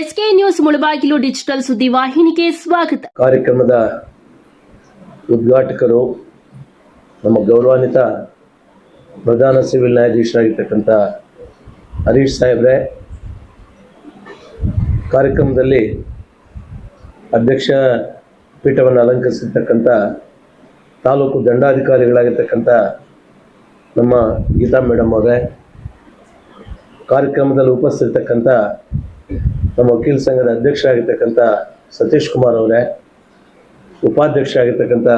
SK news Mulbagal digital ಸುದ್ದಿವಾಹಿನಿಗೆ ಸ್ವಾಗತ. ಕಾರ್ಯಕ್ರಮದ ಉದ್ಘಾಟಕರು ನಮ್ಮ ಗೌರವಾನ್ವಿತ ಪ್ರಧಾನ ಸಿವಿಲ್ ನ್ಯಾಯಾಧೀಶರಾಗಿರ್ತಕ್ಕಂಥ ಹರೀಶ್ ಸಾಹೇಬ್ರೆ, ಕಾರ್ಯಕ್ರಮದಲ್ಲಿ ಅಧ್ಯಕ್ಷ ಪೀಠವನ್ನು ಅಲಂಕರಿಸಿರ್ತಕ್ಕಂಥ ತಾಲೂಕು ದಂಡಾಧಿಕಾರಿಗಳಾಗಿರ್ತಕ್ಕಂಥ ನಮ್ಮ ಗೀತಾ ಮೇಡಮ್ ಅವರೇ, ಕಾರ್ಯಕ್ರಮದಲ್ಲಿ ಉಪಸ್ಥಿತರ್ತಕ್ಕಂಥ ನಮ್ಮ ವಕೀಲ ಸಂಘದ ಅಧ್ಯಕ್ಷರಾಗಿರ್ತಕ್ಕಂಥ ಸತೀಶ್ ಕುಮಾರ್ ಅವರೇ, ಉಪಾಧ್ಯಕ್ಷರಾಗಿರ್ತಕ್ಕಂಥ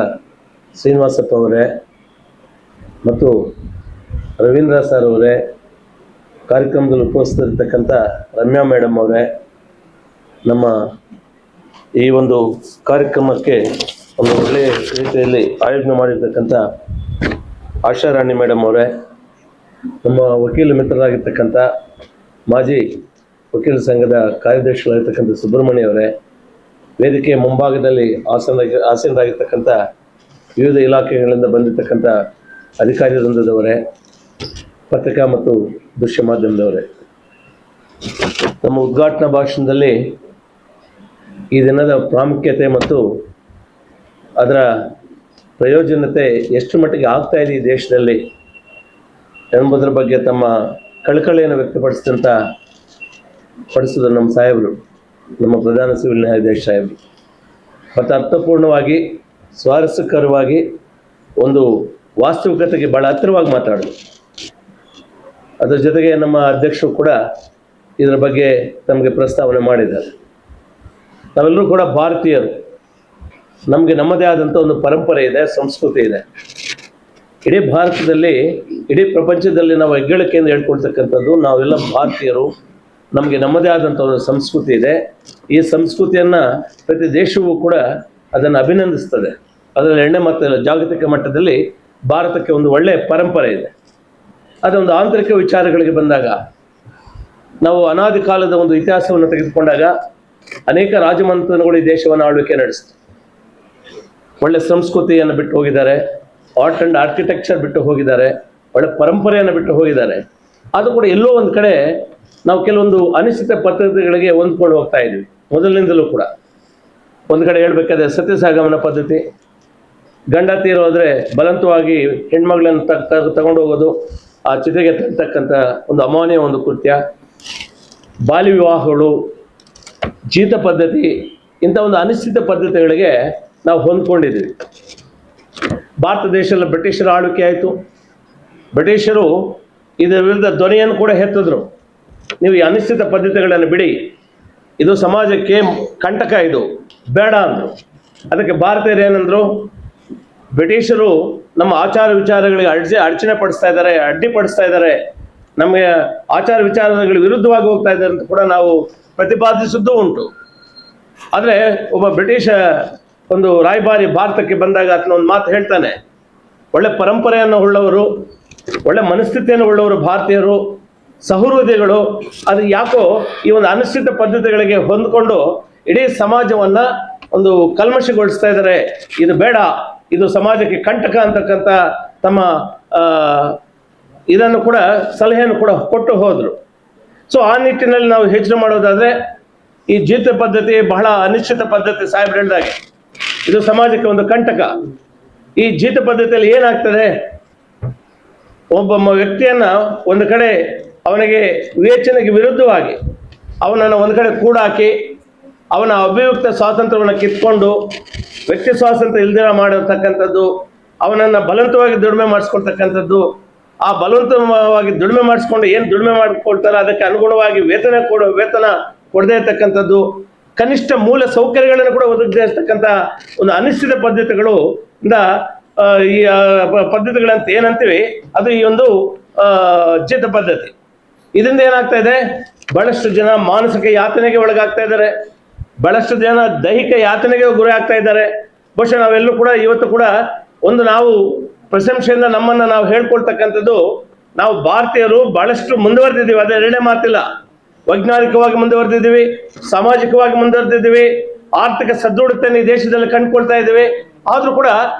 ಶ್ರೀನಿವಾಸಪ್ಪ ಅವರೇ ಮತ್ತು ರವೀಂದ್ರ ಸರ್ ಅವರೇ, ಕಾರ್ಯಕ್ರಮದಲ್ಲಿ ಉಪಸ್ಥಿತರಿರ್ತಕ್ಕಂಥ ರಮ್ಯಾ ಮೇಡಮ್ ಅವರೇ, ನಮ್ಮ ಈ ಒಂದು ಕಾರ್ಯಕ್ರಮಕ್ಕೆ ಒಂದು ಒಳ್ಳೆಯ ರೀತಿಯಲ್ಲಿ ಆಯೋಜನೆ ಮಾಡಿರ್ತಕ್ಕಂಥ ಆಶಾರಾಣಿ ಮೇಡಮ್ ಅವರೇ, ನಮ್ಮ ವಕೀಲ ಮಿತ್ರರಾಗಿರ್ತಕ್ಕಂಥ ಮಾಜಿ ವಕೀಲ ಸಂಘದ ಕಾರ್ಯದರ್ಶಿಗಳಾಗಿರ್ತಕ್ಕಂಥ ಸುಬ್ರಹ್ಮಣ್ಯ ಅವರೇ, ವೇದಿಕೆಯ ಮುಂಭಾಗದಲ್ಲಿ ಆಸೀನರಾಗಿರ್ತಕ್ಕಂಥ ವಿವಿಧ ಇಲಾಖೆಗಳಿಂದ ಬಂದಿರತಕ್ಕಂಥ ಅಧಿಕಾರಿ ವೃಂದದವರೇ, ಪತ್ರಿಕಾ ಮತ್ತು ದೃಶ್ಯ ಮಾಧ್ಯಮದವರೇ, ನಮ್ಮ ಉದ್ಘಾಟನಾ ಭಾಷಣದಲ್ಲಿ ಈ ದಿನದ ಪ್ರಾಮುಖ್ಯತೆ ಮತ್ತು ಅದರ ಪ್ರಯೋಜನತೆ ಎಷ್ಟು ಮಟ್ಟಿಗೆ ಆಗ್ತಾ ಇದೆ ಈ ದೇಶದಲ್ಲಿ ಎಂಬುದರ ಬಗ್ಗೆ ತಮ್ಮ ಕಳಕಳಿಯನ್ನು ವ್ಯಕ್ತಪಡಿಸಿದಂಥ ನಮ್ಮ ಸಾಹೇಬರು, ನಮ್ಮ ಪ್ರಧಾನ ಸಿವಿಲ್ ನ್ಯಾಯಾಧೀಶ ಸಾಹೇಬರು, ಮತ್ತು ಅರ್ಥಪೂರ್ಣವಾಗಿ ಸ್ವಾರಸ್ಯಕರವಾಗಿ ಒಂದು ವಾಸ್ತವಿಕತೆಗೆ ಭಾಳ ಹತ್ತಿರವಾಗಿ ಮಾತಾಡೋದು. ಅದರ ಜೊತೆಗೆ ನಮ್ಮ ಅಧ್ಯಕ್ಷರು ಕೂಡ ಇದರ ಬಗ್ಗೆ ತಮಗೆ ಪ್ರಸ್ತಾವನೆ ಮಾಡಿದ್ದಾರೆ. ನಾವೆಲ್ಲರೂ ಕೂಡ ಭಾರತೀಯರು, ನಮಗೆ ನಮ್ಮದೇ ಆದಂಥ ಒಂದು ಪರಂಪರೆ ಇದೆ, ಸಂಸ್ಕೃತಿ ಇದೆ. ಇಡೀ ಭಾರತದಲ್ಲಿ, ಇಡೀ ಪ್ರಪಂಚದಲ್ಲಿ ನಾವು ಹೆಗ್ಗಳಿಕೆಯಿಂದ ಹೇಳ್ಕೊಳ್ತಕ್ಕಂಥದ್ದು ನಾವೆಲ್ಲ ಭಾರತೀಯರು, ನಮಗೆ ನಮ್ಮದೇ ಆದಂಥ ಒಂದು ಸಂಸ್ಕೃತಿ ಇದೆ. ಈ ಸಂಸ್ಕೃತಿಯನ್ನು ಪ್ರತಿ ದೇಶವೂ ಕೂಡ ಅದನ್ನು ಅಭಿನಂದಿಸ್ತದೆ. ಅದರಲ್ಲಿ ಎಣ್ಣೆ ಮಾತಿಲ್ಲ, ಜಾಗತಿಕ ಮಟ್ಟದಲ್ಲಿ ಭಾರತಕ್ಕೆ ಒಂದು ಒಳ್ಳೆಯ ಪರಂಪರೆ ಇದೆ. ಅದೊಂದು ಆಂತರಿಕ ವಿಚಾರಗಳಿಗೆ ಬಂದಾಗ, ನಾವು ಅನಾದಿ ಕಾಲದ ಒಂದು ಇತಿಹಾಸವನ್ನು ತೆಗೆದುಕೊಂಡಾಗ ಅನೇಕ ರಾಜಮನೆತನಗಳು ಈ ದೇಶವನ್ನು ಆಳ್ವಿಕೆ ನಡೆಸಿತು. ಒಳ್ಳೆ ಸಂಸ್ಕೃತಿಯನ್ನು ಬಿಟ್ಟು ಹೋಗಿದ್ದಾರೆ, ಆರ್ಟ್ ಆ್ಯಂಡ್ ಆರ್ಕಿಟೆಕ್ಚರ್ ಬಿಟ್ಟು ಹೋಗಿದ್ದಾರೆ, ಒಳ್ಳೆ ಪರಂಪರೆಯನ್ನು ಬಿಟ್ಟು ಹೋಗಿದ್ದಾರೆ. ಅದು ಕೂಡ ಎಲ್ಲೋ ಒಂದು ಕಡೆ ನಾವು ಕೆಲವೊಂದು ಅನಿಶ್ಚಿತ ಪದ್ಧತಿಗಳಿಗೆ ಹೊಂದ್ಕೊಂಡು ಹೋಗ್ತಾ ಇದ್ವಿ ಮೊದಲಿನಿಂದಲೂ ಕೂಡ. ಒಂದು ಕಡೆ ಹೇಳ್ಬೇಕಾದ್ರೆ ಸತ್ಯಸಾಗಮನ ಪದ್ಧತಿ, ಗಂಡ ತೀರೋದ್ರೆ ಬಲವಂತವಾಗಿ ಹೆಣ್ಮಗಳನ್ನು ತಗೊಂಡು ಹೋಗೋದು, ಆ ಚಿತೆಗೆ ತರ್ತಕ್ಕಂಥ ಒಂದು ಅಮಾನ್ಯ ಒಂದು ಕೃತ್ಯ, ಬಾಲ್ಯ ವಿವಾಹಗಳು, ಜೀತ ಪದ್ಧತಿ, ಇಂಥ ಒಂದು ಅನಿಶ್ಚಿತ ಪದ್ಧತಿಗಳಿಗೆ ನಾವು ಹೊಂದ್ಕೊಂಡಿದ್ವಿ. ಭಾರತ ದೇಶದಲ್ಲಿ ಬ್ರಿಟಿಷರ ಆಳ್ವಿಕೆ ಆಯಿತು. ಬ್ರಿಟಿಷರು ಇದರ ವಿರುದ್ಧ ಧ್ವನಿಯನ್ನು ಕೂಡ ಎತ್ತಿದ್ರು. ನೀವು ಈ ಅನಿಶ್ಚಿತ ಪದ್ಧತಿಗಳನ್ನು ಬಿಡಿ, ಇದು ಸಮಾಜಕ್ಕೆ ಕಂಟಕ, ಇದು ಬೇಡ ಅಂದರು. ಅದಕ್ಕೆ ಭಾರತೀಯರು ಏನಂದರು, ಬ್ರಿಟಿಷರು ನಮ್ಮ ಆಚಾರ ವಿಚಾರಗಳಿಗೆ ಅಡಚಣೆ ಪಡಿಸ್ತಾ ಇದ್ದಾರೆ, ಅಡ್ಡಿಪಡಿಸ್ತಾ ಇದ್ದಾರೆ, ನಮಗೆ ಆಚಾರ ವಿಚಾರಗಳ ವಿರುದ್ಧವಾಗಿ ಹೋಗ್ತಾ ಇದ್ದಾರೆ ಅಂತ ಕೂಡ ನಾವು ಪ್ರತಿಪಾದಿಸಿದ್ದು ಉಂಟು. ಆದರೆ ಒಬ್ಬ ಬ್ರಿಟಿಷ ಒಂದು ರಾಯಭಾರಿ ಭಾರತಕ್ಕೆ ಬಂದಾಗ ಆತನ ಒಂದು ಮಾತು ಹೇಳ್ತಾನೆ, ಒಳ್ಳೆ ಪರಂಪರೆಯನ್ನು ಉಳ್ಳವರು, ಒಳ್ಳೆ ಮನಸ್ಥಿತಿಯನ್ನು ಉಳ್ಳವರು ಭಾರತೀಯರು, ಸಹೃದಯಗಳು, ಅದು ಯಾಕೋ ಈ ಒಂದು ಅನಿಶ್ಚಿತ ಪದ್ಧತಿಗಳಿಗೆ ಹೊಂದ್ಕೊಂಡು ಇಡೀ ಸಮಾಜವನ್ನು ಒಂದು ಕಲ್ಮಶಗೊಳಿಸ್ತಾ ಇದ್ದಾರೆ, ಇದು ಬೇಡ, ಇದು ಸಮಾಜಕ್ಕೆ ಕಂಟಕ ಅಂತಕ್ಕಂಥ ತಮ್ಮ ಇದನ್ನು ಕೂಡ ಸಲಹೆಯನ್ನು ಕೂಡ ಕೊಟ್ಟು ಹೋದರು. ಸೊ ಆ ನಿಟ್ಟಿನಲ್ಲಿ ನಾವು ಯೋಚನೆ ಮಾಡೋದಾದರೆ ಈ ಜೀತ ಪದ್ಧತಿ ಬಹಳ ಅನಿಶ್ಚಿತ ಪದ್ಧತಿ. ಸಾಹೇಬ್ರು ಹೇಳಿದಾಗೆ ಇದು ಸಮಾಜಕ್ಕೆ ಒಂದು ಕಂಟಕ. ಈ ಜೀತ ಪದ್ಧತಿಯಲ್ಲಿ ಏನಾಗ್ತದೆ, ಒಬ್ಬ ವ್ಯಕ್ತಿಯನ್ನು ಒಂದು ಕಡೆ ಅವನಿಗೆ ವಿವೇಚನೆಗೆ ವಿರುದ್ಧವಾಗಿ ಅವನನ್ನು ಒಂದು ಕಡೆ ಕೂಡಾಕಿ ಅವನ ಅಭಿವ್ಯಕ್ತ ಸ್ವಾತಂತ್ರ್ಯವನ್ನು ಕಿತ್ಕೊಂಡು ವ್ಯಕ್ತಿ ಸ್ವಾತಂತ್ರ್ಯ ಇಲ್ದಿರ ಮಾಡಿರ್ತಕ್ಕಂಥದ್ದು, ಅವನನ್ನು ಬಲವಂತವಾಗಿ ದುಡಿಮೆ ಮಾಡಿಸ್ಕೊಳ್ತಕ್ಕಂಥದ್ದು, ಆ ಬಲವಂತವಾಗಿ ದುಡಿಮೆ ಮಾಡಿಸ್ಕೊಂಡು ಏನು ದುಡಿಮೆ ಮಾಡಿಕೊಳ್ತಾರೆ ಅದಕ್ಕೆ ಅನುಗುಣವಾಗಿ ವೇತನ ಕೊಡದೇ ಇರ್ತಕ್ಕಂಥದ್ದು, ಕನಿಷ್ಠ ಮೂಲ ಸೌಕರ್ಯಗಳನ್ನು ಕೂಡ ಒದಗದೇ ಇರ್ತಕ್ಕಂಥ ಒಂದು ಅನಿಶ್ಚಿತ ಪದ್ಧತಿಗಳು ಇಂದ ಈ ಪದ್ಧತಿಗಳಂತ ಏನಂತೀವಿ, ಅದು ಈ ಒಂದು ಜೀತ ಪದ್ಧತಿ. ಇದರಿಂದ ಏನಾಗ್ತಾ ಇದೆ, ಬಹಳಷ್ಟು ಜನ ಮಾನಸಿಕ ಯಾತನೆಗೆ ಒಳಗಾಗ್ತಾ ಇದ್ದಾರೆ, ಬಹಳಷ್ಟು ಜನ ದೈಹಿಕ ಯಾತನೆಗೆ ಗುರಿ ಆಗ್ತಾ ಇದ್ದಾರೆ. ಬಹುಶಃ ನಾವೆಲ್ಲರೂ ಕೂಡ ಇವತ್ತು ಕೂಡ ಒಂದು ನಾವು ಪ್ರಶಂಸೆಯಿಂದ ನಮ್ಮನ್ನು ನಾವು ಹೇಳ್ಕೊಳ್ತಕ್ಕಂಥದ್ದು, ನಾವು ಭಾರತೀಯರು ಬಹಳಷ್ಟು ಮುಂದುವರೆದಿದ್ದೀವಿ, ಅದೇ ಎರಡನೇ ಮಾತಿಲ್ಲ. ವೈಜ್ಞಾನಿಕವಾಗಿ ಮುಂದುವರೆದಿದ್ದೀವಿ, ಸಾಮಾಜಿಕವಾಗಿ ಮುಂದುವರೆದಿದ್ದೀವಿ, ಆರ್ಥಿಕ ಸದೃಢತೆಯನ್ನು ಈ ದೇಶದಲ್ಲಿ ಕಂಡುಕೊಳ್ತಾ ಇದ್ದೀವಿ. ಆದರೂ ಕೂಡ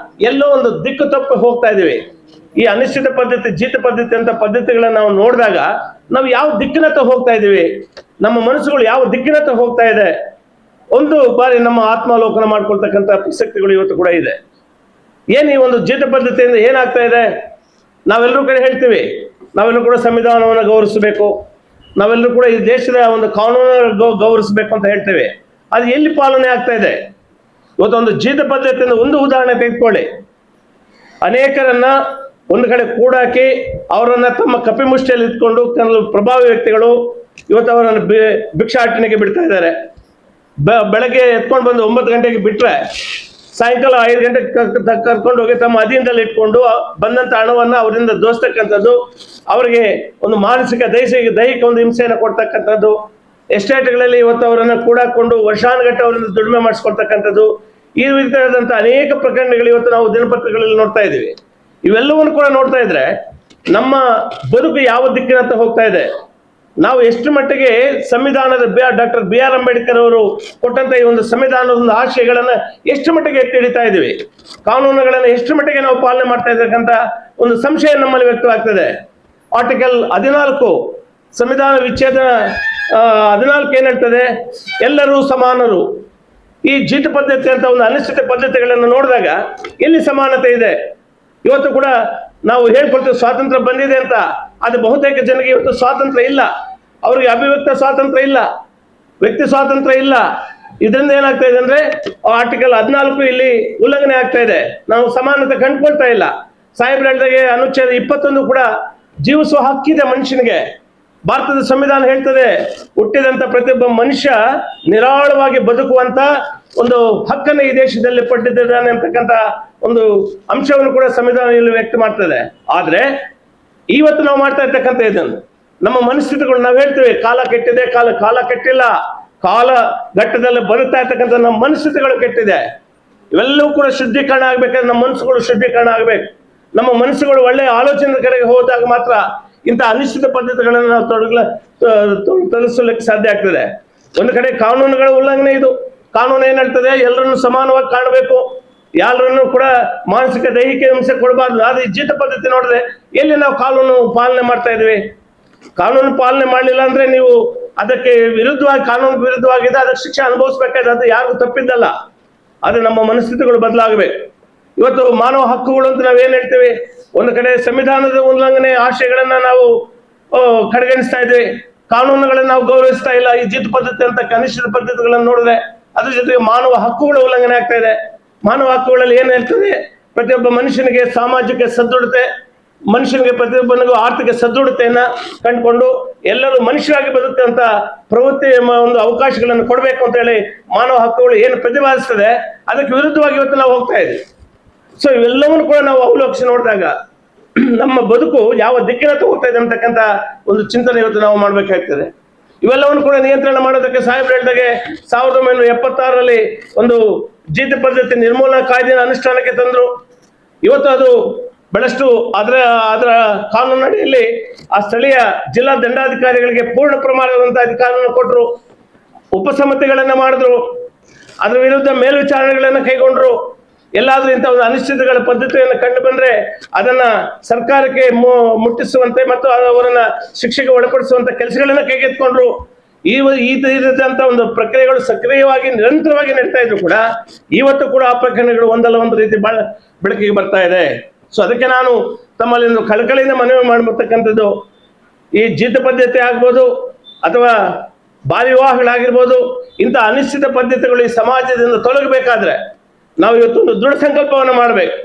ಎಲ್ಲೋ ಒಂದು ದಿಕ್ಕು ತಪ್ಪಿ ಹೋಗ್ತಾ ಇದ್ದೀವಿ. ಈ ಅನಿಶ್ಚಿತ ಪದ್ಧತಿ, ಜೀತ ಪದ್ಧತಿ ಅಂತ ಪದ್ಧತಿಗಳನ್ನ ನಾವು ನೋಡಿದಾಗ ನಾವು ಯಾವ ದಿಕ್ಕಿನತ್ತ ಹೋಗ್ತಾ ಇದ್ದೀವಿ, ನಮ್ಮ ಮನಸ್ಸುಗಳು ಯಾವ ದಿಕ್ಕಿನತ್ತ ಹೋಗ್ತಾ ಇದೆ, ಒಂದು ಬಾರಿ ನಮ್ಮ ಆತ್ಮಾವಲೋಕನ ಮಾಡ್ಕೊಳ್ತಕ್ಕಂಥ ಪ್ರಸಕ್ತಿಗಳು ಇವತ್ತು ಕೂಡ ಇದೆ. ಏನು ಈ ಒಂದು ಜೀತ ಪದ್ಧತಿಯಿಂದ ಏನಾಗ್ತಾ ಇದೆ? ನಾವೆಲ್ಲರೂ ಕಡೆ ಹೇಳ್ತೀವಿ, ನಾವೆಲ್ಲರೂ ಕೂಡ ಸಂವಿಧಾನವನ್ನು ಗೌರವಿಸಬೇಕು, ನಾವೆಲ್ಲರೂ ಕೂಡ ಈ ದೇಶದ ಒಂದು ಕಾನೂನು ಗೌರವಿಸಬೇಕು ಅಂತ ಹೇಳ್ತೇವೆ. ಅದು ಎಲ್ಲಿ ಪಾಲನೆ ಆಗ್ತಾ ಇದೆ? ಇವತ್ತೊಂದು ಜೀತ ಪದ್ಧತಿಯಿಂದ ಒಂದು ಉದಾಹರಣೆ ತೆಗೆದುಕೊಳ್ಳಿ. ಅನೇಕರನ್ನ ಒಂದು ಕಡೆ ಕೂಡಾಕಿ ಅವರನ್ನ ತಮ್ಮ ಕಪಿಮುಷ್ಟಿಯಲ್ಲಿ ಇಟ್ಕೊಂಡು ಕೆಲವು ಪ್ರಭಾವಿ ವ್ಯಕ್ತಿಗಳು ಇವತ್ತು ಅವರನ್ನು ಭಿಕ್ಷಾಟನೆಗೆ ಬಿಡ್ತಾ ಇದ್ದಾರೆ. ಬೆಳಗ್ಗೆ ಎತ್ಕೊಂಡು ಬಂದು 9 ಗಂಟೆಗೆ ಬಿಟ್ರೆ ಸಾಯಂಕಾಲ 5 ಗಂಟೆಗೆ ಕರ್ಕೊಂಡು ಹೋಗಿ ತಮ್ಮ ಅಧೀನದಲ್ಲಿ ಇಟ್ಕೊಂಡು ಬಂದಂತ ಹಣವನ್ನು ಅವರಿಂದ ದೋಸ್ತಕ್ಕಂಥದ್ದು, ಅವರಿಗೆ ಒಂದು ಮಾನಸಿಕ ದೈಹಿಕ ಒಂದು ಹಿಂಸೆಯನ್ನು ಕೊಡ್ತಕ್ಕಂಥದ್ದು, ಎಸ್ಟೇಟ್ಗಳಲ್ಲಿ ಇವತ್ತು ಅವರನ್ನು ಕೂಡಾಕೊಂಡು ವರ್ಷಾನುಗಟ್ಟೆ ಅವರಿಂದ ದುಡಿಮೆ ಮಾಡಿಸ್ಕೊಳ್ತಕ್ಕಂಥದ್ದು, ಈ ರೀತಿಯಾದಂಥ ಅನೇಕ ಪ್ರಕರಣಗಳು ಇವತ್ತು ನಾವು ದಿನಪತ್ರಿಕೆಗಳಲ್ಲಿ ನೋಡ್ತಾ ಇದ್ದೀವಿ. ಇವೆಲ್ಲವನ್ನು ಕೂಡ ನೋಡ್ತಾ ಇದ್ರೆ ನಮ್ಮ ಬದುಕು ಯಾವ ದಿಕ್ಕಿನಂತ ಹೋಗ್ತಾ ಇದೆ, ನಾವು ಎಷ್ಟು ಮಟ್ಟಿಗೆ ಸಂವಿಧಾನದ ಡಾಕ್ಟರ್ BR ಅಂಬೇಡ್ಕರ್ ಅವರು ಕೊಟ್ಟಂತ ಈ ಒಂದು ಸಂವಿಧಾನದ ಒಂದು ಆಶಯಗಳನ್ನ ಎಷ್ಟು ಮಟ್ಟಿಗೆ ಎತ್ತಿ ಹಿಡಿತಾ ಇದ್ದೀವಿ, ಕಾನೂನುಗಳನ್ನ ಎಷ್ಟು ಮಟ್ಟಿಗೆ ನಾವು ಪಾಲನೆ ಮಾಡ್ತಾ ಇದ್ದಕ್ಕಂತ ಒಂದು ಸಂಶಯ ನಮ್ಮಲ್ಲಿ ವ್ಯಕ್ತವಾಗ್ತದೆ. ಆರ್ಟಿಕಲ್ 14 ಸಂವಿಧಾನ ವಿಚ್ಛೇದ 14 ಏನ್ ಹೇಳ್ತದೆ? ಎಲ್ಲರೂ ಸಮಾನರು. ಈ ಜೀತ ಪದ್ಧತಿ ಅಂತ ಒಂದು ಅನಿಶ್ಚಿತ ಪದ್ಧತಿಗಳನ್ನು ನೋಡಿದಾಗ ಎಲ್ಲಿ ಸಮಾನತೆ ಇದೆ? ಇವತ್ತು ಕೂಡ ನಾವು ಹೇಳ್ಕೊಳ್ತೇವೆ ಸ್ವಾತಂತ್ರ್ಯ ಬಂದಿದೆ ಅಂತ, ಅದು ಬಹುತೇಕ ಜನರಿಗೆ ಇವತ್ತು ಸ್ವಾತಂತ್ರ್ಯ ಇಲ್ಲ. ಅವ್ರಿಗೆ ಅಭಿವ್ಯಕ್ತ ಸ್ವಾತಂತ್ರ್ಯ ಇಲ್ಲ, ವ್ಯಕ್ತಿ ಸ್ವಾತಂತ್ರ್ಯ ಇಲ್ಲ. ಇದರಿಂದ ಏನಾಗ್ತಾ ಇದೆ ಅಂದ್ರೆ ಆರ್ಟಿಕಲ್ 14 ಇಲ್ಲಿ ಉಲ್ಲಂಘನೆ ಆಗ್ತಾ ಇದೆ. ನಾವು ಸಮಾನತೆ ಕಂಡುಕೊಳ್ತಾ ಇಲ್ಲ. ಸಾಹೇಬ್ರ ಹೇಳಿದಾಗೆ ಅನುಚ್ಛೇದ 21 ಕೂಡ ಜೀವಿಸುವ ಹಕ್ಕಿದೆ ಮನುಷ್ಯನಿಗೆ. ಭಾರತದ ಸಂವಿಧಾನ ಹೇಳ್ತದೆ, ಹುಟ್ಟಿದಂತ ಪ್ರತಿಯೊಬ್ಬ ಮನುಷ್ಯ ನಿರಾಳವಾಗಿ ಬದುಕುವಂತ ಒಂದು ಹಕ್ಕನ್ನು ಈ ದೇಶದಲ್ಲಿ ಪಡೆದಿದ್ದಾನೆ ಅಂತಕ್ಕಂಥ ಒಂದು ಅಂಶವನ್ನು ಕೂಡ ಸಂವಿಧಾನ ಇಲ್ಲಿ ವ್ಯಕ್ತ ಮಾಡ್ತದೆ. ಆದ್ರೆ ಇವತ್ತು ನಾವು ಮಾಡ್ತಾ ಇರ್ತಕ್ಕಂಥ ಇದನ್ನು ನಮ್ಮ ಮನಸ್ಥಿತಿಗಳು, ನಾವು ಹೇಳ್ತೇವೆ ಕಾಲ ಕೆಟ್ಟಿದೆ, ಕಾಲ ಕೆಟ್ಟಿಲ್ಲ, ಕಾಲ ಘಟ್ಟದಲ್ಲಿ ಬರುತ್ತಾ ಇರ್ತಕ್ಕಂಥ ನಮ್ಮ ಮನಸ್ಥಿತಿಗಳು ಕೆಟ್ಟಿದೆ. ಇವೆಲ್ಲವೂ ಕೂಡ ಶುದ್ಧೀಕರಣ ಆಗ್ಬೇಕಾದ್ರೆ ನಮ್ಮ ಮನಸ್ಸುಗಳು ಶುದ್ಧೀಕರಣ ಆಗ್ಬೇಕು. ನಮ್ಮ ಮನಸ್ಸುಗಳು ಒಳ್ಳೆಯ ಆಲೋಚನೆ ಕಡೆಗೆ ಹೋದಾಗ ಮಾತ್ರ ಇಂಥ ಅನಿಶ್ಚಿತ ಪದ್ಧತಿಗಳನ್ನು ನಾವು ತೊಡಗಿಸಲಿಕ್ಕೆ ಸಾಧ್ಯ ಆಗ್ತದೆ. ಒಂದು ಕಡೆ ಕಾನೂನುಗಳ ಉಲ್ಲಂಘನೆ ಇದು. ಕಾನೂನು ಏನ್ ಹೇಳ್ತದೆ? ಎಲ್ಲರನ್ನು ಸಮಾನವಾಗಿ ಕಾಣಬೇಕು, ಯಾರನ್ನು ಕೂಡ ಮಾನಸಿಕ ದೈಹಿಕ ಹಿಂಸೆ ಕೊಡಬಾರ್ದು. ಆದ್ರೆ ಈ ಜೀತ ಪದ್ಧತಿ ನೋಡಿದ್ರೆ ಎಲ್ಲಿ ನಾವು ಕಾನೂನು ಪಾಲನೆ ಮಾಡ್ತಾ ಇದ್ವಿ? ಕಾನೂನು ಪಾಲನೆ ಮಾಡಲಿಲ್ಲ ಅಂದ್ರೆ ನೀವು ಅದಕ್ಕೆ ವಿರುದ್ಧವಾಗಿ, ಕಾನೂನು ವಿರುದ್ಧವಾಗಿದೆ, ಅದಕ್ಕೆ ಶಿಕ್ಷೆ ಅನುಭವಿಸ್ಬೇಕಾದ್ರೆ ಅದು ಯಾರಿಗೂ ತಪ್ಪಿದ್ದಲ್ಲ. ಆದ್ರೆ ನಮ್ಮ ಮನಸ್ಥಿತಿಗಳು ಬದಲಾಗಬೇಕು. ಇವತ್ತು ಮಾನವ ಹಕ್ಕುಗಳು ಅಂತ ನಾವೇನ್ ಹೇಳ್ತೇವೆ? ಒಂದು ಕಡೆ ಸಂವಿಧಾನದ ಉಲ್ಲಂಘನೆ ಆಶಯಗಳನ್ನ ನಾವು ಕಡೆಗಣಿಸ್ತಾ ಇದ್ವಿ, ಕಾನೂನುಗಳನ್ನ ನಾವು ಗೌರವಿಸ್ತಾ ಇಲ್ಲ. ಈ ಜೀತ ಪದ್ಧತಿ ಅಂತ ಕನಿಷ್ಠ ಪದ್ಧತಿಗಳನ್ನು ನೋಡಿದ್ರೆ ಅದ್ರ ಜೊತೆಗೆ ಮಾನವ ಹಕ್ಕುಗಳ ಉಲ್ಲಂಘನೆ ಆಗ್ತಾ ಇದೆ. ಮಾನವ ಹಕ್ಕುಗಳಲ್ಲಿ ಏನ್ ಹೇಳ್ತದೆ? ಪ್ರತಿಯೊಬ್ಬ ಮನುಷ್ಯನಿಗೆ ಸಾಮಾಜಿಕ ಸದೃಢತೆ, ಮನುಷ್ಯನಿಗೆ ಪ್ರತಿಯೊಬ್ಬನಿಗೂ ಆರ್ಥಿಕ ಸದೃಢತೆಯನ್ನ ಕಂಡುಕೊಂಡು ಎಲ್ಲರೂ ಮನುಷ್ಯರಾಗಿ ಬದುಕಂತ ಪ್ರವೃತ್ತಿ ಒಂದು ಅವಕಾಶಗಳನ್ನು ಕೊಡಬೇಕು ಅಂತ ಹೇಳಿ ಮಾನವ ಹಕ್ಕುಗಳು ಏನು ಪ್ರತಿಪಾದಿಸ್ತದೆ ಅದಕ್ಕೆ ವಿರುದ್ಧವಾಗಿ ಇವತ್ತು ನಾವು ಹೋಗ್ತಾ ಇದ್ದೀವಿ. ಸೊ ಇವೆಲ್ಲವನ್ನು ಕೂಡ ನಾವು ಅವಲೋಕಿಸಿ ನೋಡಿದಾಗ ನಮ್ಮ ಬದುಕು ಯಾವ ದಿಕ್ಕಿನತ್ತ ಹೋಗ್ತಾ ಇದೆ ಅಂತಕ್ಕಂಥ ಒಂದು ಚಿಂತನೆ ಇವತ್ತು ನಾವು ಮಾಡ್ಬೇಕಾಗ್ತದೆ. ಇವೆಲ್ಲವನ್ನು ಕೂಡ ನಿಯಂತ್ರಣ ಮಾಡೋದಕ್ಕೆ ಸಾಹೇಬ್ರು ಹೇಳಿದಾಗೆ 1976ರಲ್ಲಿ ಒಂದು ಜೀತ ಪದ್ಧತಿ ನಿರ್ಮೂಲನಾ ಕಾಯ್ದೆಯ ಅನುಷ್ಠಾನಕ್ಕೆ ತಂದ್ರು. ಇವತ್ತು ಅದು ಬಹಳಷ್ಟು ಅದರ ಕಾನೂನಿನಲ್ಲಿ ಆ ಸ್ಥಳೀಯ ಜಿಲ್ಲಾ ದಂಡಾಧಿಕಾರಿಗಳಿಗೆ ಪೂರ್ಣ ಪ್ರಮಾಣದಂತ ಅಧಿಕಾರವನ್ನು ಕೊಟ್ಟರು, ಉಪಸಮಿತಿಗಳನ್ನ ಮಾಡಿದ್ರು, ಅದರ ವಿರುದ್ಧ ಮೇಲ್ವಿಚಾರಣೆಗಳನ್ನ ಕೈಗೊಂಡ್ರು. ಎಲ್ಲಾದ್ರೂ ಇಂಥ ಒಂದು ಅನಿಶ್ಚಿತಗಳ ಪದ್ಧತಿಯನ್ನು ಕಂಡು ಬಂದ್ರೆ ಅದನ್ನ ಸರ್ಕಾರಕ್ಕೆ ಮುಟ್ಟಿಸುವಂತೆ ಮತ್ತು ಅವರನ್ನ ಶಿಕ್ಷೆಗೆ ಒಳಪಡಿಸುವಂತ ಕೆಲಸಗಳನ್ನ ಕೈಗೆತ್ಕೊಂಡ್ರು. ಈ ರೀತಿಯಾದಂತ ಒಂದು ಪ್ರಕ್ರಿಯೆಗಳು ಸಕ್ರಿಯವಾಗಿ ನಿರಂತರವಾಗಿ ನಡೀತಾ ಇದ್ರು ಕೂಡ ಇವತ್ತು ಕೂಡ ಆ ಪ್ರಕರಣಗಳು ಒಂದಲ್ಲ ಒಂದು ರೀತಿ ಬೆಳಕಿಗೆ ಬರ್ತಾ ಇದೆ. ಸೊ ಅದಕ್ಕೆ ನಾನು ತಮ್ಮಲ್ಲಿ ಒಂದು ಕಳಕಳಿಯಿಂದ ಮನವಿ ಮಾಡತಕ್ಕಂಥದ್ದು, ಈ ಜೀತ ಪದ್ಧತಿ ಆಗ್ಬೋದು ಅಥವಾ ಬಾಲ್ಯ ವಿವಾಹಗಳಾಗಿರ್ಬೋದು, ಇಂಥ ಅನಿಶ್ಚಿತ ಪದ್ಧತಿಗಳು ಈ ಸಮಾಜದಿಂದ ತೊಲಗಬೇಕಾದ್ರೆ ನಾವು ಇವತ್ತು ಒಂದು ದೃಢ ಸಂಕಲ್ಪವನ್ನು ಮಾಡಬೇಕು.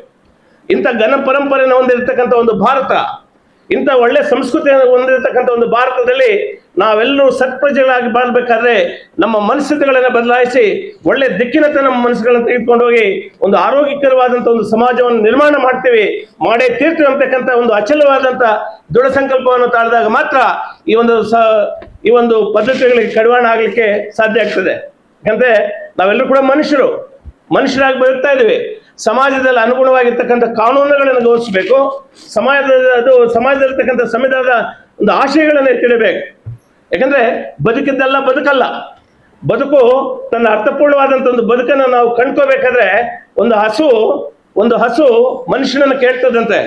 ಇಂಥ ಘನ ಪರಂಪರೆಯನ್ನು ಹೊಂದಿರತಕ್ಕಂಥ ಒಂದು ಭಾರತ, ಇಂಥ ಒಳ್ಳೆ ಸಂಸ್ಕೃತಿಯನ್ನು ಹೊಂದಿರತಕ್ಕಂಥ ಒಂದು ಭಾರತದಲ್ಲಿ ನಾವೆಲ್ಲರೂ ಸತ್ಪ್ರಜೆಗಳಾಗಿ ಬಾಳ್ಬೇಕಾದ್ರೆ ನಮ್ಮ ಮನಸ್ಥಿತಿಗಳನ್ನು ಬದಲಾಯಿಸಿ ಒಳ್ಳೆ ದಿಕ್ಕಿನತ್ತ ನಮ್ಮ ಮನಸ್ಸುಗಳನ್ನು ತೆಗೆದುಕೊಂಡು ಹೋಗಿ ಒಂದು ಆರೋಗ್ಯಕರವಾದಂಥ ಒಂದು ಸಮಾಜವನ್ನು ನಿರ್ಮಾಣ ಮಾಡ್ತೀವಿ, ಮಾಡೇ ತೀರ್ತೀವಿ ಅಂತಕ್ಕಂಥ ಒಂದು ಅಚಲವಾದಂಥ ದೃಢ ಸಂಕಲ್ಪವನ್ನು ತಾಳಿದಾಗ ಮಾತ್ರ ಈ ಒಂದು ಪದ್ಧತಿಗಳಿಗೆ ಕಡಿವಾಣ ಆಗಲಿಕ್ಕೆ ಸಾಧ್ಯ ಆಗ್ತದೆ. ಯಾಕಂದ್ರೆ ನಾವೆಲ್ಲರೂ ಕೂಡ ಮನುಷ್ಯರಾಗಿ ಬದುಕ್ತಾ ಇದ್ದೀವಿ. ಸಮಾಜದಲ್ಲಿ ಅನುಗುಣವಾಗಿರ್ತಕ್ಕಂಥ ಕಾನೂನುಗಳನ್ನು ಗೌರವಿಸಬೇಕು, ಸಮಾಜದಲ್ಲಿರ್ತಕ್ಕಂಥ ಸಂವಿಧಾನದ ಒಂದು ಆಶಯಗಳನ್ನು ಎತ್ತಿಡಬೇಕು. ಯಾಕಂದ್ರೆ ಬದುಕಿದ್ದೆಲ್ಲ ಬದುಕಲ್ಲ. ಬದುಕು ತನ್ನ ಅರ್ಥಪೂರ್ಣವಾದಂಥ ಒಂದು ಬದುಕನ್ನು ನಾವು ಕಂಡ್ಕೋಬೇಕಾದ್ರೆ ಒಂದು ಹಸು ಮನುಷ್ಯನನ್ನು ಕೇಳ್ತದಂತೆ,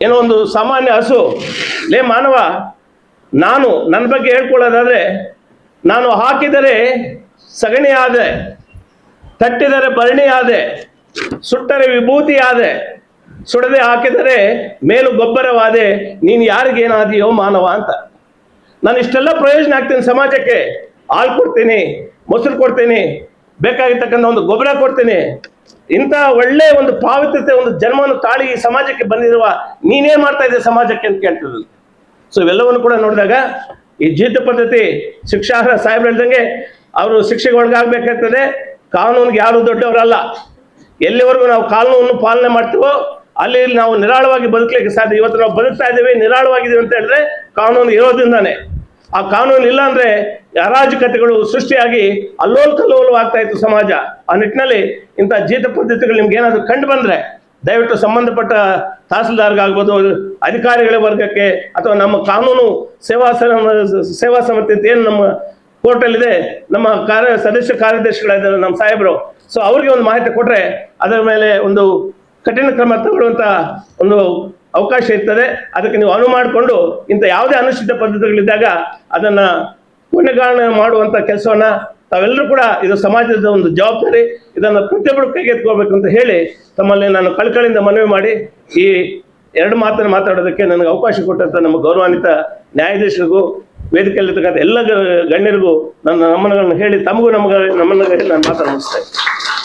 ಏನೋ ಒಂದು ಸಾಮಾನ್ಯ ಹಸು, ಲೇ ಮಾನವ, ನಾನು ನನ್ನ ಬಗ್ಗೆ ಹೇಳ್ಕೊಳ್ಳೋದಾದ್ರೆ, ನಾನು ಹಾಕಿದರೆ ಸಗಣಿ ಆದೆ, ತಟ್ಟಿದರೆ ಭರಣಿ ಆದೆ, ಸುಟ್ಟರೆ ವಿಭೂತಿ ಆದೆ, ಸುಡದೆ ಹಾಕಿದರೆ ಮೇಲು ಗೊಬ್ಬರವಾದೆ, ನೀನು ಯಾರಿಗೇನಾದೆಯೋ ಮಾನವ ಅಂತ. ನಾನು ಇಷ್ಟೆಲ್ಲ ಪ್ರಯೋಜನ ಆಗ್ತೀನಿ ಸಮಾಜಕ್ಕೆ. ಹಾಲು ಕೊಡ್ತೀನಿ, ಮೊಸರು ಕೊಡ್ತೀನಿ, ಬೇಕಾಗಿರ್ತಕ್ಕಂಥ ಒಂದು ಗೊಬ್ಬರ ಕೊಡ್ತೀನಿ. ಇಂಥ ಒಳ್ಳೆ ಒಂದು ಪಾವಿತ್ರತೆ ಒಂದು ಜನ್ಮವನ್ನು ತಾಳಿ ಈ ಸಮಾಜಕ್ಕೆ ಬಂದಿರುವ ನೀನೇನ್ ಮಾಡ್ತಾ ಇದ್ದೆ ಸಮಾಜಕ್ಕೆ ಅಂತ ಕೇಳ್ತಿದ್ರು. ಸೊ ಇವೆಲ್ಲವನ್ನು ಕೂಡ ನೋಡಿದಾಗ ಈ ಜೀತ ಪದ್ಧತಿ ಶಿಕ್ಷಾರ್ಹ ಸಾಹೇಬ್ರು ಹೇಳ್ದಂಗೆ ಅವರು ಶಿಕ್ಷೆಗೆ ಒಳಗಾಗಬೇಕಾಗ್ತದೆ. ಕಾನೂನಿಗೆ ಯಾರು ದೊಡ್ಡವರಲ್ಲ. ಎಲ್ಲಿವರೆಗೂ ನಾವು ಕಾನೂನನ್ನು ಪಾಲನೆ ಮಾಡ್ತೀವೋ ಅಲ್ಲಿ ನಾವು ನಿರಾಳವಾಗಿ ಬದುಕಲಿಕ್ಕೆ ಸಾಧ್ಯ. ಇವತ್ತು ನಾವು ಬದುಕ್ತಾ ಇದ್ದೀವಿ, ನಿರಾಳವಾಗಿದ್ದೀವಿ ಅಂತ ಹೇಳಿದ್ರೆ ಕಾನೂನು ಇರೋದ್ರಿಂದಾನೆ. ಆ ಕಾನೂನು ಇಲ್ಲ ಅಂದ್ರೆ ಅರಾಜಕತೆಗಳು ಸೃಷ್ಟಿಯಾಗಿ ಅಲ್ಲೋಲ್ ಕಲ್ಲೋಲವಾಗ್ತಾ ಇತ್ತು ಸಮಾಜ. ಆ ನಿಟ್ಟಿನಲ್ಲಿ ಇಂಥ ಜೀತ ಪದ್ಧತಿಗಳು ನಿಮ್ಗೆ ಏನಾದ್ರು ಕಂಡು ಬಂದ್ರೆ ದಯವಿಟ್ಟು ಸಂಬಂಧಪಟ್ಟ ತಹಸೀಲ್ದಾರ್ಗಾಗ್ಬೋದು, ಅಧಿಕಾರಿಗಳ ವರ್ಗಕ್ಕೆ, ಅಥವಾ ನಮ್ಮ ಕಾನೂನು ಸೇವಾ ಸಮಿತಿ ಅಂತ ಏನು ನಮ್ಮ ಕೋರ್ಟಲ್ಲಿದೆ, ನಮ್ಮ ಸದಸ್ಯ ಕಾರ್ಯದರ್ಶಿಗಳಿದ್ದಾರೆ ನಮ್ಮ ಸಾಹೇಬರು, ಸೊ ಅವ್ರಿಗೆ ಒಂದು ಮಾಹಿತಿ ಕೊಟ್ರೆ ಅದರ ಮೇಲೆ ಒಂದು ಕಠಿಣ ಕ್ರಮ ತಗೊಳ್ಳುವಂತ ಒಂದು ಅವಕಾಶ ಇರ್ತದೆ. ಅದಕ್ಕೆ ನೀವು ಅನುವು ಮಾಡಿಕೊಂಡು ಇಂಥ ಯಾವುದೇ ಅನುಚಿತ ಪದ್ಧತಿಗಳಿದ್ದಾಗ ಅದನ್ನ ಕೊನೆಗಾಣನೆ ಮಾಡುವಂತ ಕೆಲಸವನ್ನ ತಾವೆಲ್ಲರೂ ಕೂಡ, ಇದು ಸಮಾಜದ ಒಂದು ಜವಾಬ್ದಾರಿ, ಇದನ್ನು ಪ್ರತಿಯೊಬ್ಬರು ಕೈಗೆತ್ಕೋಬೇಕು ಅಂತ ಹೇಳಿ ತಮ್ಮಲ್ಲಿ ನಾನು ಕಳಕಳಿಯಿಂದ ಮನವಿ ಮಾಡಿ ಈ ಎರಡು ಮಾತನ್ನು ಮಾತಾಡೋದಕ್ಕೆ ನನಗೆ ಅವಕಾಶ ಕೊಟ್ಟಂತ ನಮ್ಮ ಗೌರವಾನ್ವಿತ ನ್ಯಾಯಾಧೀಶರಿಗೂ ವೇದಿಕೆಯಲ್ಲಿರ್ತಕ್ಕಂಥ ಎಲ್ಲ ಗಣ್ಯರಿಗೂ ನನ್ನ ನಮನಗಳನ್ನು ಹೇಳಿ ತಮಗೂ ನಮ್ಮನ್ನ ನಾನು ಮಾತಾಡ ಮುಗಿಸ್ತೇನೆ.